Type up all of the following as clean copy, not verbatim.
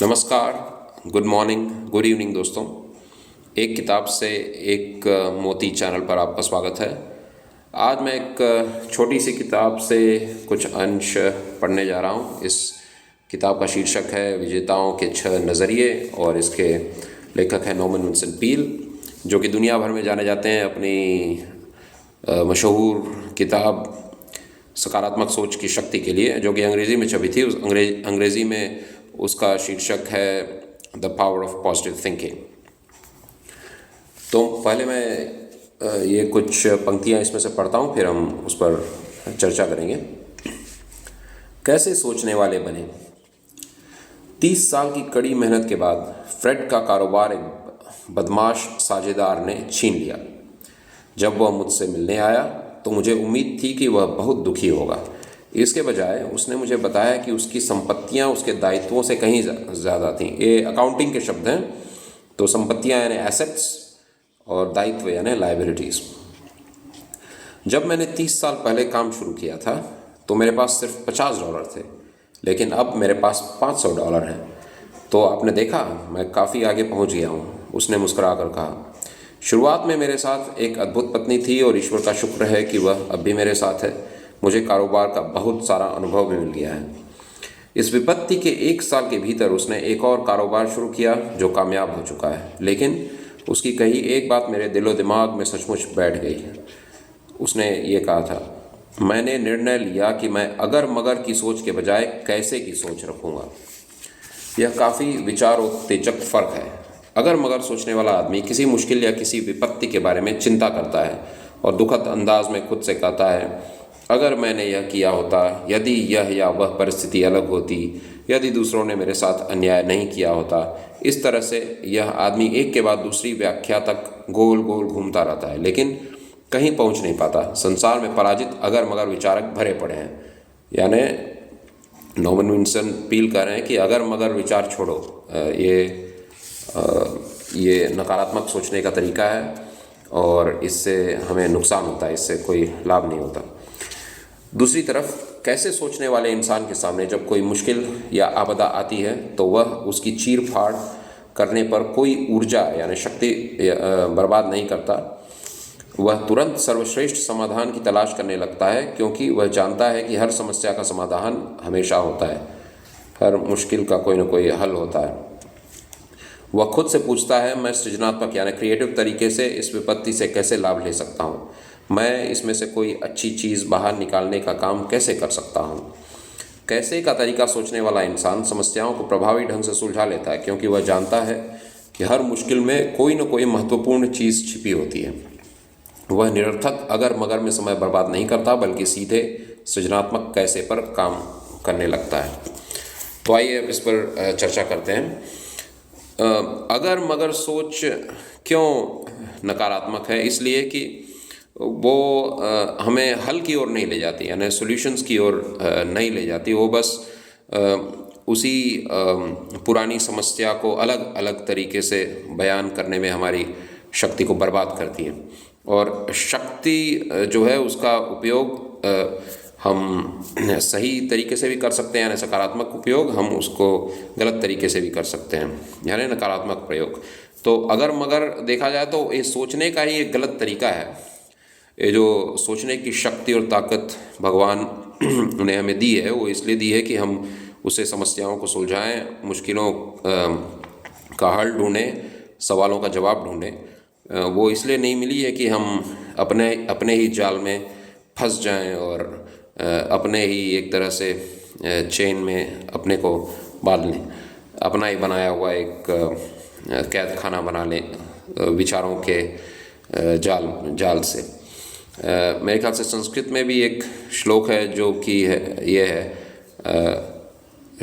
नमस्कार, good morning, good evening दोस्तों। एक किताब से एक मोती चैनल पर आपका स्वागत है। आज मैं एक छोटी सी किताब से कुछ अंश पढ़ने जा रहा हूँ। इस किताब का शीर्षक है विजेताओं के 6 नज़रिए और इसके लेखक हैं नॉर्मन विंसेंट पील, जो कि दुनिया भर में जाने जाते हैं अपनी मशहूर किताब सकारात्मक सोच की शक्ति के लिए, जो कि अंग्रेज़ी में छपी थी। उस अंग्रेज़ी में उसका शीर्षक है the power of positive thinking. तो पहले मैं ये कुछ पंक्तियाँ इसमें से पढ़ता हूँ, फिर हम उस पर चर्चा करेंगे। कैसे सोचने वाले बने। 30 साल की कड़ी मेहनत के बाद फ्रेड का कारोबार एक बदमाश साझेदार ने छीन लिया। जब वह मुझसे मिलने आया तो मुझे उम्मीद थी कि वह बहुत दुखी होगा। इसके बजाय उसने मुझे बताया कि उसकी संपत्तियां उसके दायित्वों से कहीं ज़्यादा थीं। ये अकाउंटिंग के शब्द हैं। तो संपत्तियां यानी एसेट्स और दायित्व यानी लायबिलिटीज़। जब मैंने 30 साल पहले काम शुरू किया था तो मेरे पास सिर्फ $50 थे, लेकिन अब मेरे पास $500 हैं। तो आपने देखा, मैं काफ़ी आगे पहुंच गया हूं, उसने मुस्कुरा कर कहा। शुरुआत में मेरे साथ एक अद्भुत पत्नी थी और ईश्वर का शुक्र है कि वह अब भी मेरे साथ है। मुझे कारोबार का बहुत सारा अनुभव भी मिल गया है। इस विपत्ति के 1 साल के भीतर उसने एक और कारोबार शुरू किया जो कामयाब हो चुका है, लेकिन उसकी कही एक बात मेरे दिलो दिमाग में सचमुच बैठ गई है। उसने ये कहा था, मैंने निर्णय लिया कि मैं अगर मगर की सोच के बजाय कैसे की सोच रखूँगा। यह काफ़ी विचारोत्तेजक फ़र्क है। अगर मगर सोचने वाला आदमी किसी मुश्किल या किसी विपत्ति के बारे में चिंता करता है और दुखद अंदाज में खुद से कहता है, अगर मैंने यह किया होता, यदि यह या वह परिस्थिति अलग होती, यदि दूसरों ने मेरे साथ अन्याय नहीं किया होता। इस तरह से यह आदमी एक के बाद दूसरी व्याख्या तक गोल गोल घूमता रहता है, लेकिन कहीं पहुंच नहीं पाता। संसार में पराजित अगर मगर विचारक भरे पड़े हैं। यानी नॉर्मन विंसेंट पील कह रहे हैं कि अगर मगर विचार छोड़ो, ये नकारात्मक सोचने का तरीका है और इससे हमें नुकसान होता है, इससे कोई लाभ नहीं होता। दूसरी तरफ कैसे सोचने वाले इंसान के सामने जब कोई मुश्किल या आपदा आती है तो वह उसकी चीर फाड़ करने पर कोई ऊर्जा यानी शक्ति बर्बाद नहीं करता। वह तुरंत सर्वश्रेष्ठ समाधान की तलाश करने लगता है, क्योंकि वह जानता है कि हर समस्या का समाधान हमेशा होता है, हर मुश्किल का कोई ना कोई हल होता है। वह खुद से पूछता है, मैं सृजनात्मक यानी क्रिएटिव तरीके से इस विपत्ति से कैसे लाभ ले सकता हूँ। मैं इसमें से कोई अच्छी चीज़ बाहर निकालने का काम कैसे कर सकता हूँ। कैसे का तरीका सोचने वाला इंसान समस्याओं को प्रभावी ढंग से सुलझा लेता है, क्योंकि वह जानता है कि हर मुश्किल में कोई न कोई महत्वपूर्ण चीज़ छिपी होती है। वह निरर्थक अगर मगर में समय बर्बाद नहीं करता, बल्कि सीधे सृजनात्मक कैसे पर काम करने लगता है। तो आइए अब इस पर चर्चा करते हैं। अगर मगर सोच क्यों नकारात्मक है? इसलिए कि वो हमें हल की ओर नहीं ले जाती, यानी सॉल्यूशंस की ओर नहीं ले जाती। वो बस उसी पुरानी समस्या को अलग अलग तरीके से बयान करने में हमारी शक्ति को बर्बाद करती है। और शक्ति जो है उसका उपयोग हम सही तरीके से भी कर सकते हैं, यानी सकारात्मक उपयोग, हम उसको गलत तरीके से भी कर सकते हैं, यानी नकारात्मक प्रयोग। तो अगर मगर देखा जाए तो ये सोचने का ही एक गलत तरीका है। ये जो सोचने की शक्ति और ताकत भगवान ने हमें दी है, वो इसलिए दी है कि हम उससे समस्याओं को सुलझाएं, मुश्किलों का हल ढूंढें, सवालों का जवाब ढूंढें। वो इसलिए नहीं मिली है कि हम अपने ही जाल में फंस जाएं और अपने ही एक तरह से चेन में अपने को बांध लें, अपना ही बनाया हुआ एक कैद खाना बना लें विचारों के जाल से। मेरे ख्याल से संस्कृत में भी एक श्लोक है जो कि ये है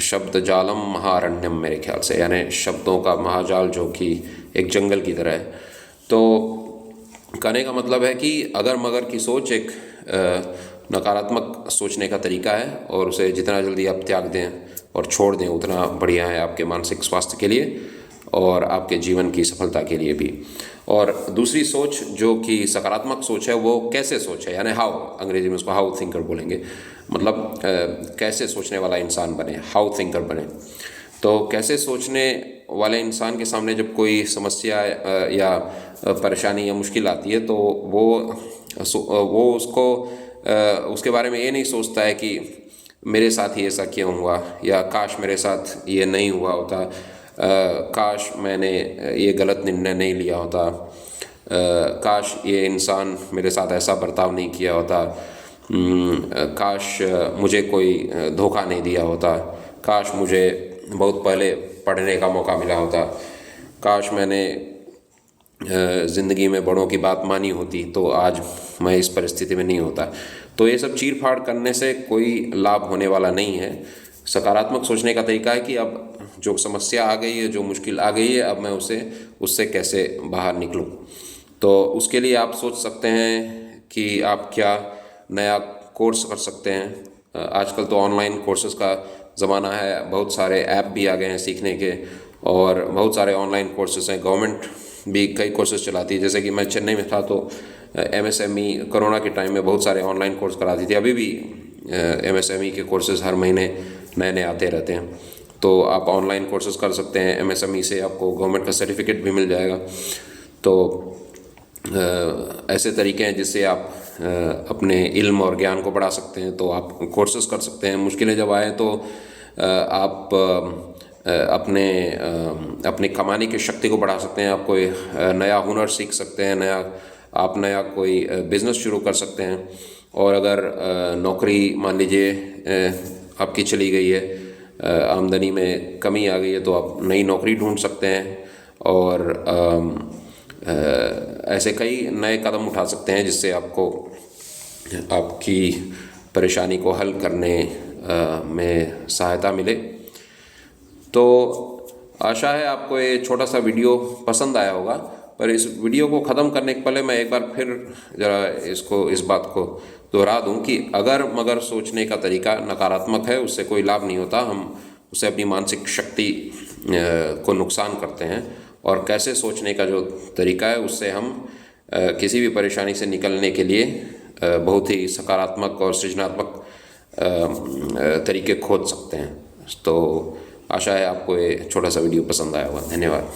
शब्द जालम महारण्यम, मेरे ख्याल से, यानी शब्दों का महाजाल जो कि एक जंगल की तरह है। तो कहने का मतलब है कि अगर मगर की सोच एक नकारात्मक सोचने का तरीका है और उसे जितना जल्दी आप त्याग दें और छोड़ दें उतना बढ़िया है आपके मानसिक स्वास्थ्य के लिए और आपके जीवन की सफलता के लिए भी। और दूसरी सोच जो कि सकारात्मक सोच है, वो कैसे सोच है, यानी हाउ, अंग्रेजी में उसको हाउ थिंकर बोलेंगे। मतलब कैसे सोचने वाला इंसान बने, हाउ थिंकर बने। तो कैसे सोचने वाले इंसान के सामने जब कोई समस्या या परेशानी या मुश्किल आती है तो वो उसको उसके बारे में ये नहीं सोचता है कि मेरे साथ ही ऐसा क्यों हुआ, या काश मेरे साथ ये नहीं हुआ होता, काश मैंने ये गलत निर्णय नहीं लिया होता, काश ये इंसान मेरे साथ ऐसा बर्ताव नहीं किया होता, काश मुझे कोई धोखा नहीं दिया होता, काश मुझे बहुत पहले पढ़ने का मौका मिला होता, काश मैंने ज़िंदगी में बड़ों की बात मानी होती तो आज मैं इस परिस्थिति में नहीं होता। तो ये सब चीर फाड़ करने से कोई लाभ होने वाला नहीं है। सकारात्मक सोचने का तरीका है कि अब जो समस्या आ गई है, जो मुश्किल आ गई है, अब मैं उससे कैसे बाहर निकलूं। तो उसके लिए आप सोच सकते हैं कि आप क्या नया कोर्स कर सकते हैं। आजकल तो ऑनलाइन कोर्सेज़ का ज़माना है, बहुत सारे ऐप भी आ गए हैं सीखने के, और बहुत सारे ऑनलाइन कोर्सेज़ हैं। गवर्नमेंट भी कई कोर्सेज़ चलाती है, जैसे कि मैं चेन्नई में था तो MSME कोरोना के टाइम में बहुत सारे ऑनलाइन कोर्स कराती थी। अभी भी MSME के कोर्सेज़ हर महीने नए नए आते रहते हैं। तो आप ऑनलाइन कोर्सेज़ कर सकते हैं। MSME से आपको गवर्नमेंट का सर्टिफिकेट भी मिल जाएगा। तो ऐसे तरीके हैं जिससे आप अपने इल्म और ज्ञान को बढ़ा सकते हैं। तो आप कोर्सेज़ कर सकते हैं। मुश्किलें जब आए तो आप अपने कमाने की शक्ति को बढ़ा सकते हैं। आप कोई नया हुनर सीख सकते हैं, नया कोई बिज़नेस शुरू कर सकते हैं। और अगर नौकरी मान लीजिए आपकी चली गई है, आमदनी में कमी आ गई है, तो आप नई नौकरी ढूंढ सकते हैं। और ऐसे कई नए कदम उठा सकते हैं जिससे आपको आपकी परेशानी को हल करने में सहायता मिले। तो आशा है आपको ये छोटा सा वीडियो पसंद आया होगा। पर इस वीडियो को ख़त्म करने के पहले मैं एक बार फिर ज़रा इस बात को दोहरा दूं कि अगर मगर सोचने का तरीका नकारात्मक है, उससे कोई लाभ नहीं होता। हम उससे अपनी मानसिक शक्ति को नुकसान करते हैं। और कैसे सोचने का जो तरीका है, उससे हम किसी भी परेशानी से निकलने के लिए बहुत ही सकारात्मक और सृजनात्मक तरीके खोज सकते हैं। तो आशा है आपको ये छोटा सा वीडियो पसंद आया होगा। धन्यवाद।